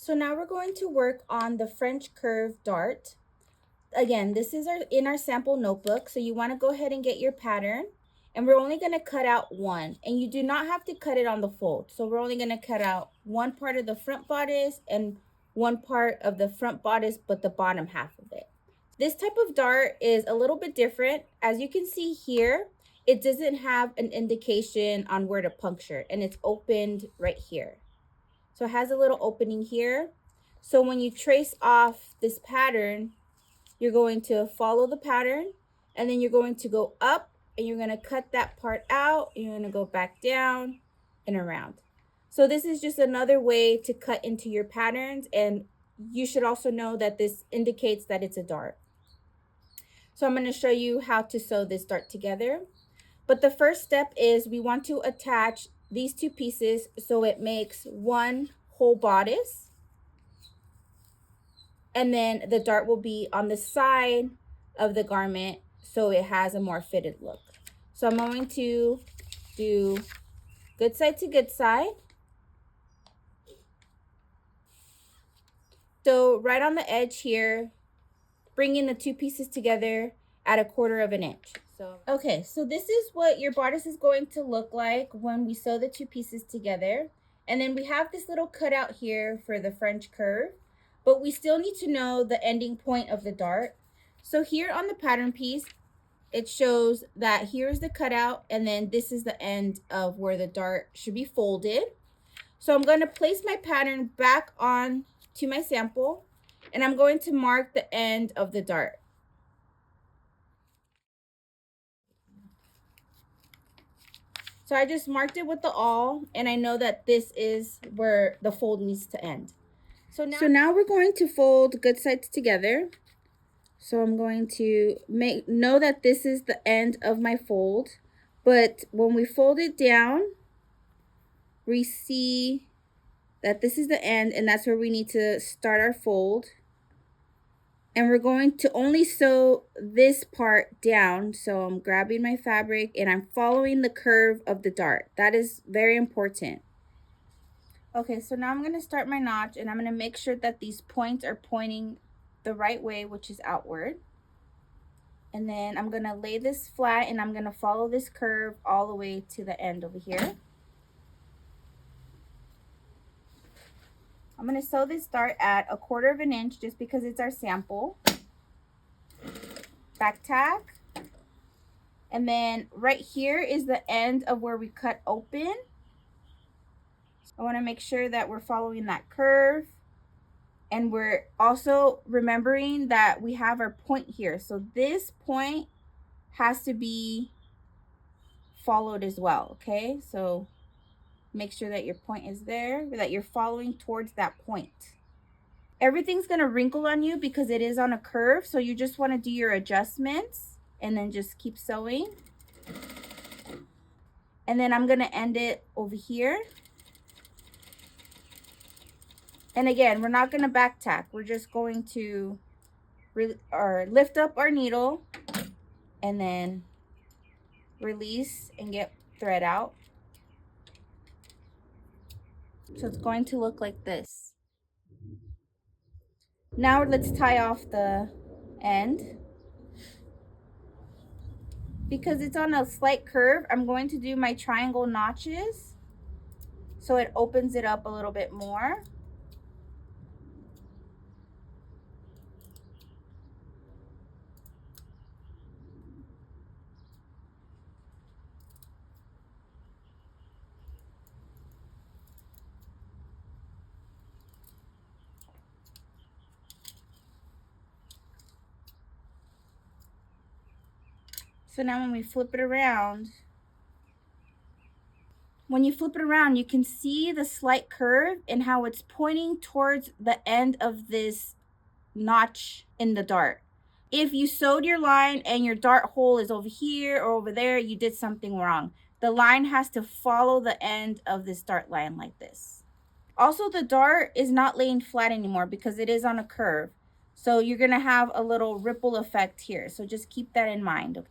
So now we're going to work on the French curve dart. Again, this is in our sample notebook. So you want to go ahead and get your pattern, and we're only going to cut out one, and you do not have to cut it on the fold. So we're only going to cut out one part of the front bodice and one part of the front bodice, but the bottom half of it. This type of dart is a little bit different. As you can see here, it doesn't have an indication on where to puncture, and it's opened right here. So it has a little opening here. So when you trace off this pattern, you're going to follow the pattern, and then you're going to go up and you're going to cut that part out. And you're going to go back down and around. So this is just another way to cut into your patterns, and you should also know that this indicates that it's a dart. So I'm going to show you how to sew this dart together. But the first step is we want to attach these two pieces so it makes one whole bodice. And then the dart will be on the side of the garment so it has a more fitted look. So I'm going to do good side to good side. So right on the edge here, bringing the two pieces together at 1/4 inch. Okay, so this is what your bodice is going to look like when we sew the two pieces together. And then we have this little cutout here for the French curve, but we still need to know the ending point of the dart. So here on the pattern piece, it shows that here's the cutout, and then this is the end of where the dart should be folded. So I'm going to place my pattern back on to my sample, and I'm going to mark the end of the dart. So I just marked it with the awl, and I know that this is where the fold needs to end. So now we're going to fold good sides together. So I'm going to know that this is the end of my fold, but when we fold it down, we see that this is the end, and that's where we need to start our fold. And we're going to only sew this part down. So I'm grabbing my fabric and I'm following the curve of the dart. That is very important. Okay, so now I'm going to start my notch, and I'm going to make sure that these points are pointing the right way, which is outward. And then I'm going to lay this flat, and I'm going to follow this curve all the way to the end over here. I'm going to sew this dart at 1/4 inch just because it's our sample. Back tack. And then right here is the end of where we cut open. I want to make sure that we're following that curve. And we're also remembering that we have our point here. So this point has to be followed as well, okay? So make sure that your point is there, that you're following towards that point. Everything's going to wrinkle on you because it is on a curve. So you just want to do your adjustments and then just keep sewing. And then I'm going to end it over here. And again, we're not going to back tack. We're just going to lift up our needle and then release and get thread out. So it's going to look like this. Now let's tie off the end. Because it's on a slight curve, I'm going to do my triangle notches so it opens it up a little bit more. So now when we flip it around, you can see the slight curve and how it's pointing towards the end of this notch in the dart. If you sewed your line and your dart hole is over here or over there, you did something wrong. The line has to follow the end of this dart line like this. Also, the dart is not laying flat anymore because it is on a curve. So you're going to have a little ripple effect here. So just keep that in mind.